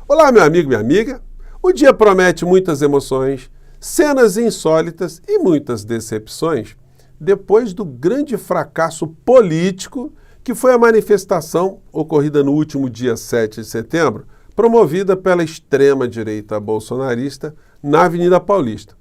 Olá, meu amigo e minha amiga. O dia promete muitas emoções, cenas insólitas e muitas decepções depois do grande fracasso político que foi a manifestação ocorrida no último dia 7 de setembro, promovida pela extrema-direita bolsonarista na Avenida Paulista.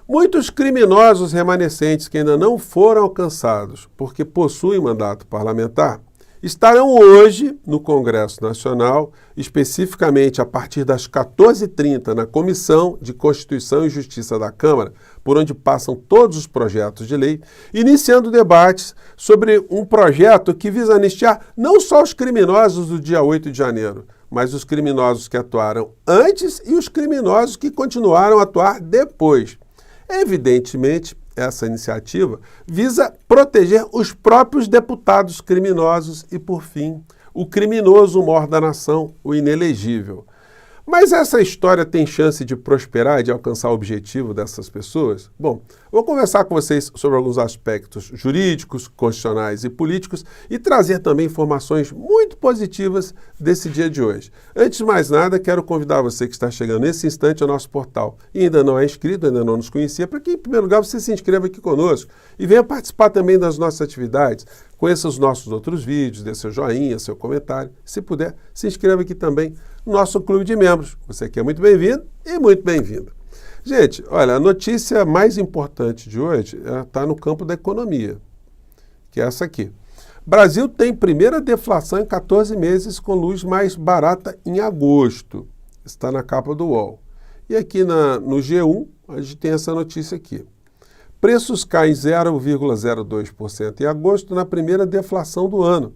Muitos criminosos remanescentes que ainda não foram alcançados porque possuem mandato parlamentar estarão hoje no Congresso Nacional, especificamente a partir das 14h30, na Comissão de Constituição e Justiça da Câmara, por onde passam todos os projetos de lei, iniciando debates sobre um projeto que visa anistiar não só os criminosos do dia 8 de janeiro, mas os criminosos que atuaram antes e os criminosos que continuaram a atuar depois. Evidentemente, essa iniciativa visa proteger os próprios deputados criminosos e, por fim, o criminoso mor da nação, o inelegível. Mas essa história tem chance de prosperar e de alcançar o objetivo dessas pessoas? Bom, vou conversar com vocês sobre alguns aspectos jurídicos, constitucionais e políticos e trazer também informações muito positivas desse dia de hoje. Antes de mais nada, quero convidar você que está chegando nesse instante ao nosso portal e ainda não é inscrito, ainda não nos conhecia, para que, em primeiro lugar, você se inscreva aqui conosco e venha participar também das nossas atividades. Conheça os nossos outros vídeos, dê seu joinha, seu comentário. Se puder, se inscreva aqui também no nosso clube de membros. Você aqui é muito bem-vindo e muito bem-vinda. Gente, olha, a notícia mais importante de hoje está no campo da economia, que é essa aqui. Brasil tem primeira deflação em 14 meses com luz mais barata em agosto. Está na capa do UOL. E aqui no G1, a gente tem essa notícia aqui. Preços caem 0,02% em agosto na primeira deflação do ano.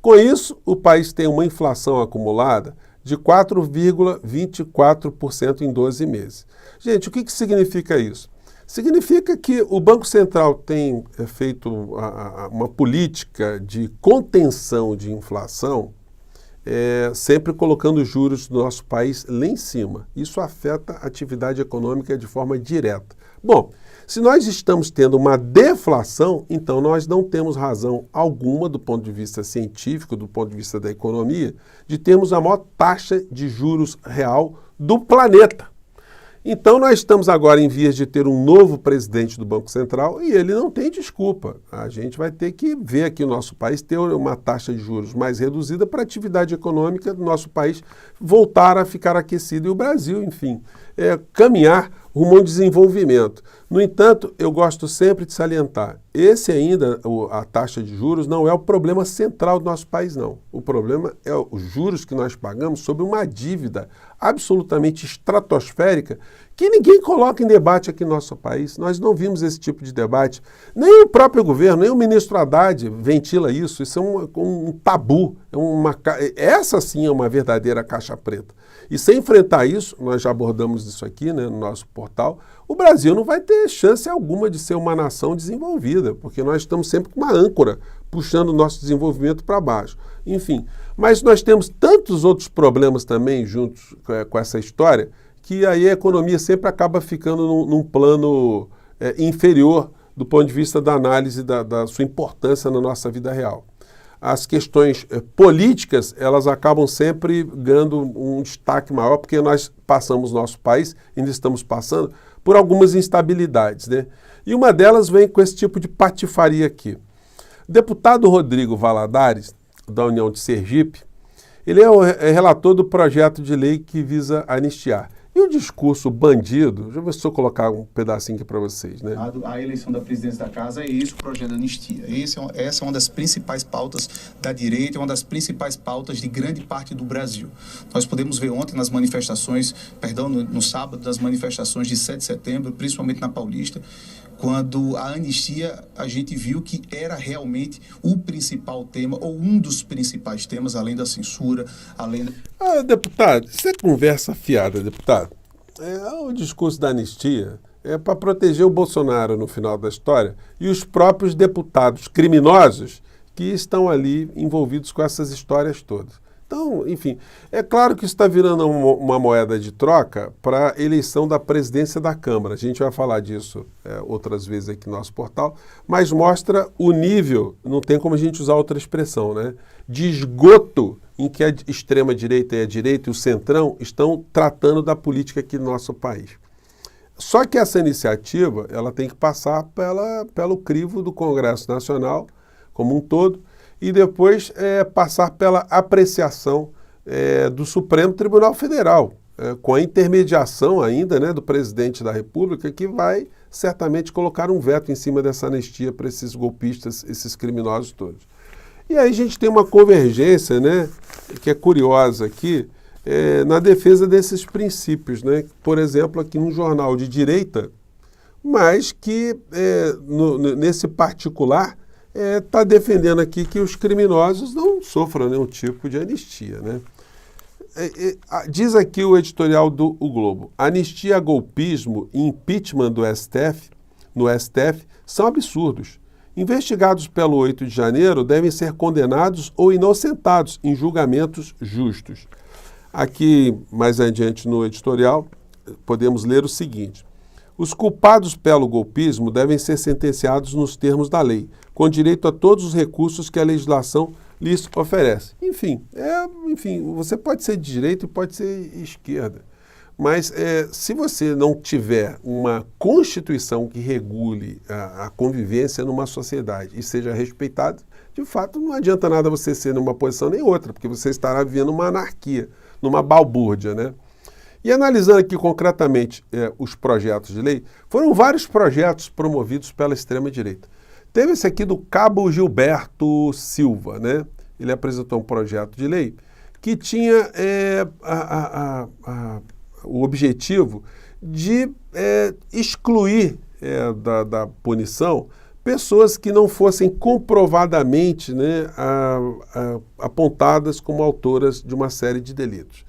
Com isso, o país tem uma inflação acumulada de 4,24% em 12 meses. Gente, o que significa isso? Significa que o Banco Central tem feito uma política de contenção de inflação, sempre colocando os juros do nosso país lá em cima. Isso afeta a atividade econômica de forma direta. Bom, se nós estamos tendo uma deflação, então nós não temos razão alguma do ponto de vista científico, do ponto de vista da economia, de termos a maior taxa de juros real do planeta. Então nós estamos agora em vias de ter um novo presidente do Banco Central e ele não tem desculpa. A gente vai ter que ver aqui o nosso país ter uma taxa de juros mais reduzida para a atividade econômica do nosso país voltar a ficar aquecido e o Brasil, enfim, caminhar rumo ao desenvolvimento. No entanto, eu gosto sempre de salientar, esse ainda, a taxa de juros, não é o problema central do nosso país, não. O problema é os juros que nós pagamos sobre uma dívida absolutamente estratosférica que ninguém coloca em debate aqui no nosso país. Nós não vimos esse tipo de debate. Nem o próprio governo, nem o ministro Haddad ventila isso. Isso é um tabu. Essa sim é uma verdadeira caixa preta. E sem enfrentar isso, nós já abordamos isso aqui, né, no nosso portal, o Brasil não vai ter chance alguma de ser uma nação desenvolvida, porque nós estamos sempre com uma âncora puxando o nosso desenvolvimento para baixo. Enfim, mas nós temos tantos outros problemas também juntos com essa história, que aí a economia sempre acaba ficando num plano inferior do ponto de vista da análise da sua importância na nossa vida real. As questões políticas, elas acabam sempre ganhando um destaque maior, porque nós passamos, nosso país, ainda estamos passando, por algumas instabilidades, né? E uma delas vem com esse tipo de patifaria aqui. O deputado Rodrigo Valadares, da União de Sergipe, ele é o relator do projeto de lei que visa anistiar. E o discurso bandido, deixa eu ver se eu colocar um pedacinho aqui para vocês, né? A eleição da presidência da casa é isso, o projeto de anistia. Essa é uma das principais pautas da direita, é uma das principais pautas de grande parte do Brasil. Nós podemos ver ontem nas manifestações, no sábado, das manifestações de 7 de setembro, principalmente na Paulista, quando a anistia, a gente viu que era realmente o principal tema, ou um dos principais temas, além da censura, além... Deputado, isso é conversa fiada, deputado. O discurso da anistia é para proteger o Bolsonaro no final da história e os próprios deputados criminosos que estão ali envolvidos com essas histórias todas. Então, enfim, é claro que isso está virando uma moeda de troca para a eleição da presidência da Câmara. A gente vai falar disso outras vezes aqui no nosso portal, mas mostra o nível, não tem como a gente usar outra expressão, né, de esgoto em que a extrema-direita e a direita e o centrão estão tratando da política aqui no nosso país. Só que essa iniciativa ela tem que passar pelo crivo do Congresso Nacional como um todo e depois passar pela apreciação do Supremo Tribunal Federal, com a intermediação ainda, né, do presidente da República, que vai certamente colocar um veto em cima dessa anistia para esses golpistas, esses criminosos todos. E aí a gente tem uma convergência, né, que é curiosa aqui, na defesa desses princípios, né? Por exemplo, aqui num jornal de direita, mas que nesse particular está defendendo aqui que os criminosos não sofram nenhum tipo de anistia, né? Diz aqui o editorial do O Globo: anistia a golpismo e impeachment no STF são absurdos. Investigados pelo 8 de janeiro devem ser condenados ou inocentados em julgamentos justos. Aqui, mais adiante no editorial, podemos ler o seguinte: os culpados pelo golpismo devem ser sentenciados nos termos da lei, com direito a todos os recursos que a legislação lhes oferece. Enfim, você pode ser de direita e pode ser esquerda, mas se você não tiver uma Constituição que regule a convivência numa sociedade e seja respeitado, de fato não adianta nada você ser numa posição nem outra, porque você estará vivendo uma anarquia, numa balbúrdia, né? E analisando aqui concretamente os projetos de lei, foram vários projetos promovidos pela extrema-direita. Teve esse aqui do Cabo Gilberto Silva, né? Ele apresentou um projeto de lei que tinha o objetivo de excluir da punição pessoas que não fossem comprovadamente, né, apontadas como autoras de uma série de delitos.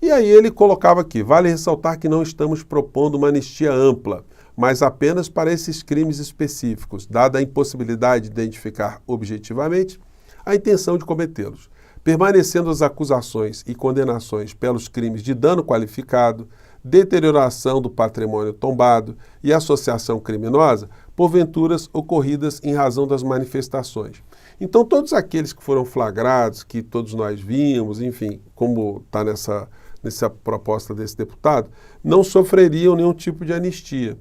E aí ele colocava aqui: vale ressaltar que não estamos propondo uma anistia ampla, mas apenas para esses crimes específicos, dada a impossibilidade de identificar objetivamente a intenção de cometê-los. Permanecendo as acusações e condenações pelos crimes de dano qualificado, deterioração do patrimônio tombado e associação criminosa, porventuras ocorridas em razão das manifestações. Então, todos aqueles que foram flagrados, que todos nós vimos, enfim, como está nessa proposta desse deputado, não sofreriam nenhum tipo de anistia.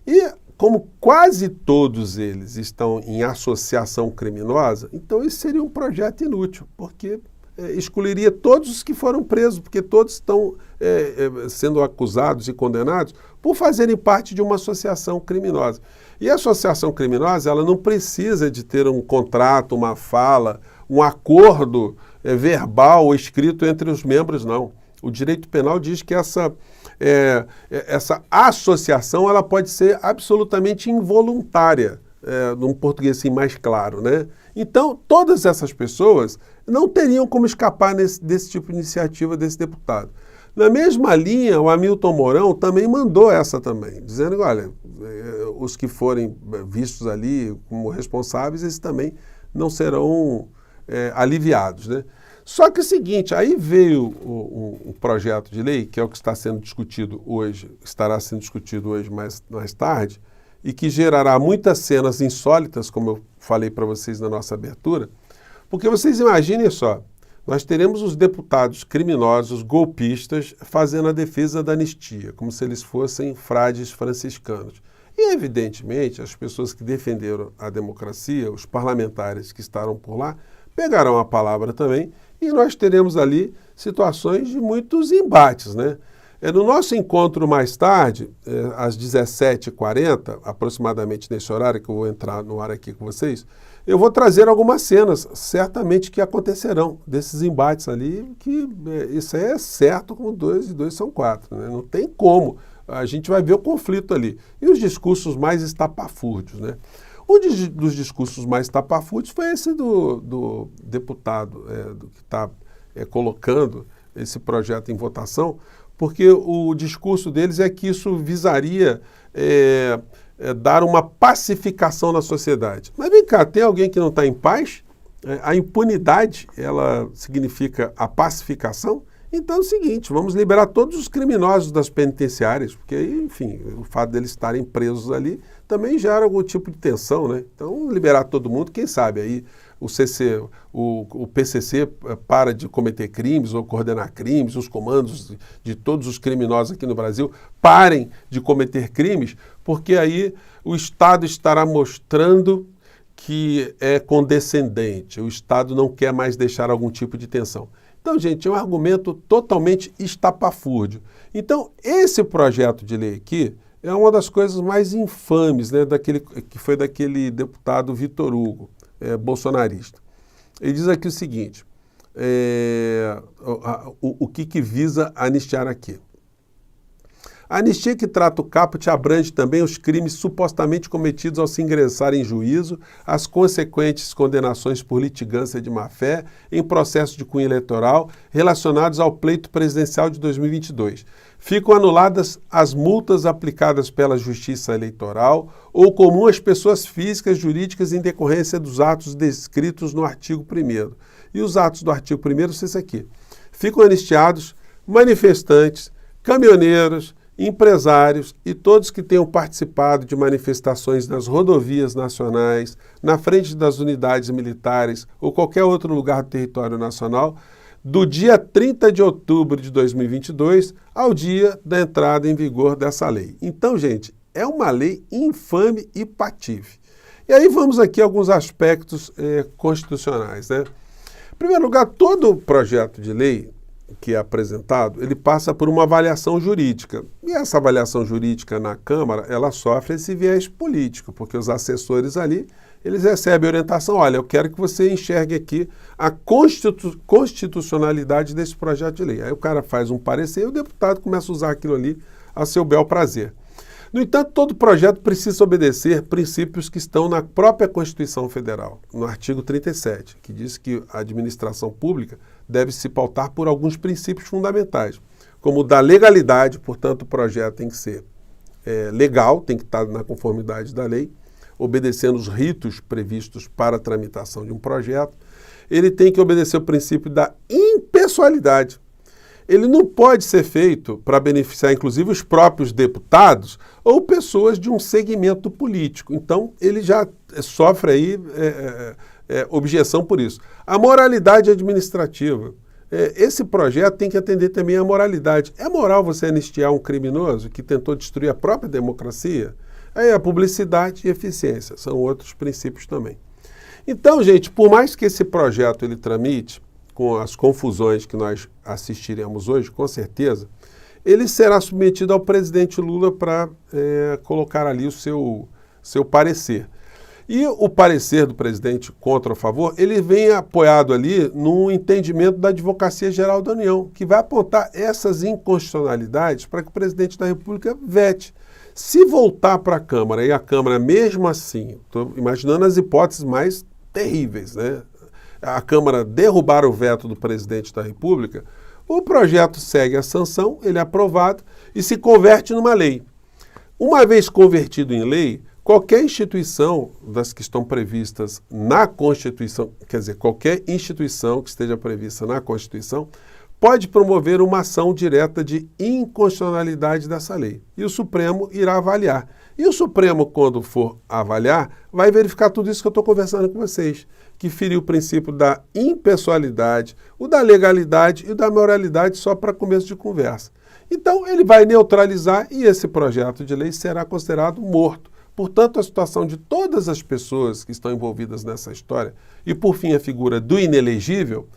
E como quase todos eles estão em associação criminosa, então isso seria um projeto inútil, porque excluiria todos os que foram presos, porque todos estão sendo acusados e condenados por fazerem parte de uma associação criminosa. E a associação criminosa, ela não precisa de ter um contrato, uma fala, um acordo verbal ou escrito entre os membros, não. O direito penal diz que essa associação ela pode ser absolutamente involuntária, num português assim mais claro, né? Então, todas essas pessoas não teriam como escapar desse tipo de iniciativa desse deputado. Na mesma linha, o Hamilton Mourão também mandou essa também, dizendo: olha, os que forem vistos ali como responsáveis, esses também não serão aliviados, né? Só que é o seguinte, aí veio um projeto de lei, que é o que está sendo discutido hoje, estará sendo discutido hoje mais tarde, e que gerará muitas cenas insólitas, como eu falei para vocês na nossa abertura, porque vocês imaginem só, nós teremos os deputados criminosos, golpistas, fazendo a defesa da anistia, como se eles fossem frades franciscanos. E, evidentemente, as pessoas que defenderam a democracia, os parlamentares que estarão por lá, pegarão a palavra também, e nós teremos ali situações de muitos embates, né? No nosso encontro mais tarde, às 17h40, aproximadamente nesse horário que eu vou entrar no ar aqui com vocês, eu vou trazer algumas cenas, certamente que acontecerão, desses embates ali, que isso aí é certo, como 2 e 2 são 4, né? Não tem como, a gente vai ver o conflito ali. E os discursos mais estapafúrdios, né? Um dos discursos mais estapafúrdios foi esse do deputado que está colocando esse projeto em votação, porque o discurso deles é que isso visaria dar uma pacificação na sociedade. Mas vem cá, tem alguém que não está em paz? A impunidade, ela significa a pacificação? Então é o seguinte, vamos liberar todos os criminosos das penitenciárias, porque aí, enfim, o fato deles estarem presos ali também gera algum tipo de tensão, né? Então, liberar todo mundo, quem sabe aí o PCC para de cometer crimes ou coordenar crimes, os comandos de todos os criminosos aqui no Brasil parem de cometer crimes, porque aí o Estado estará mostrando que é condescendente, o Estado não quer mais deixar algum tipo de tensão. Então, gente, é um argumento totalmente estapafúrdio. Então, esse projeto de lei aqui é uma das coisas mais infames, né, que foi daquele deputado Vitor Hugo, bolsonarista. Ele diz aqui o seguinte, o que visa anistiar aqui. A anistia que trata o caput abrange também os crimes supostamente cometidos ao se ingressar em juízo, as consequentes condenações por litigância de má-fé em processo de cunho eleitoral relacionados ao pleito presidencial de 2022. Ficam anuladas as multas aplicadas pela Justiça Eleitoral ou comum às pessoas físicas jurídicas em decorrência dos atos descritos no artigo 1º. E os atos do artigo 1º são esses aqui. Ficam anistiados manifestantes, caminhoneiros, empresários e todos que tenham participado de manifestações nas rodovias nacionais, na frente das unidades militares ou qualquer outro lugar do território nacional, do dia 30 de outubro de 2022 ao dia da entrada em vigor dessa lei. Então, gente, é uma lei infame e patife. E aí vamos aqui a alguns aspectos constitucionais, né? Em primeiro lugar, todo projeto de lei que é apresentado, ele passa por uma avaliação jurídica. E essa avaliação jurídica na Câmara, ela sofre esse viés político, porque os assessores ali, eles recebem orientação, olha, eu quero que você enxergue aqui a constitucionalidade desse projeto de lei. Aí o cara faz um parecer e o deputado começa a usar aquilo ali a seu bel prazer. No entanto, todo projeto precisa obedecer princípios que estão na própria Constituição Federal, no artigo 37, que diz que a administração pública deve se pautar por alguns princípios fundamentais, como o da legalidade, portanto, o projeto tem que ser legal, tem que estar na conformidade da lei, obedecendo os ritos previstos para a tramitação de um projeto. Ele tem que obedecer o princípio da impessoalidade. Ele não pode ser feito para beneficiar, inclusive, os próprios deputados ou pessoas de um segmento político. Então, ele já sofre aí objeção por isso. A moralidade administrativa. Esse projeto tem que atender também à moralidade. É moral você anistiar um criminoso que tentou destruir a própria democracia? Aí a publicidade e eficiência são outros princípios também. Então, gente, por mais que esse projeto ele tramite com as confusões que nós assistiremos hoje, com certeza, ele será submetido ao presidente Lula para colocar ali o seu parecer. E o parecer do presidente contra ou a favor, ele vem apoiado ali no entendimento da Advocacia Geral da União, que vai apontar essas inconstitucionalidades para que o presidente da República vete. Se voltar para a Câmara e a Câmara mesmo assim, estou imaginando as hipóteses mais terríveis, né? A Câmara derrubar o veto do presidente da República, o projeto segue a sanção, ele é aprovado e se converte numa lei. Uma vez convertido em lei, qualquer instituição das que estão previstas na Constituição, quer dizer, qualquer instituição que esteja prevista na Constituição, pode promover uma ação direta de inconstitucionalidade dessa lei. E o Supremo irá avaliar. E o Supremo, quando for avaliar, vai verificar tudo isso que eu estou conversando com vocês, que feriu o princípio da impessoalidade, o da legalidade e o da moralidade só para começo de conversa. Então, ele vai neutralizar e esse projeto de lei será considerado morto. Portanto, a situação de todas as pessoas que estão envolvidas nessa história e, por fim, a figura do inelegível,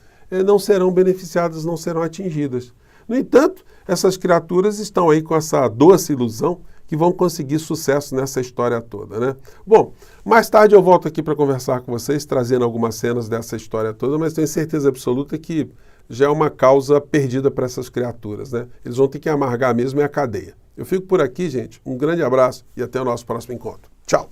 não serão beneficiadas, não serão atingidas. No entanto, essas criaturas estão aí com essa doce ilusão que vão conseguir sucesso nessa história toda, né? Bom, mais tarde eu volto aqui para conversar com vocês, trazendo algumas cenas dessa história toda, mas tenho certeza absoluta que já é uma causa perdida para essas criaturas, né? Eles vão ter que amargar mesmo a cadeia. Eu fico por aqui, gente. Um grande abraço e até o nosso próximo encontro. Tchau!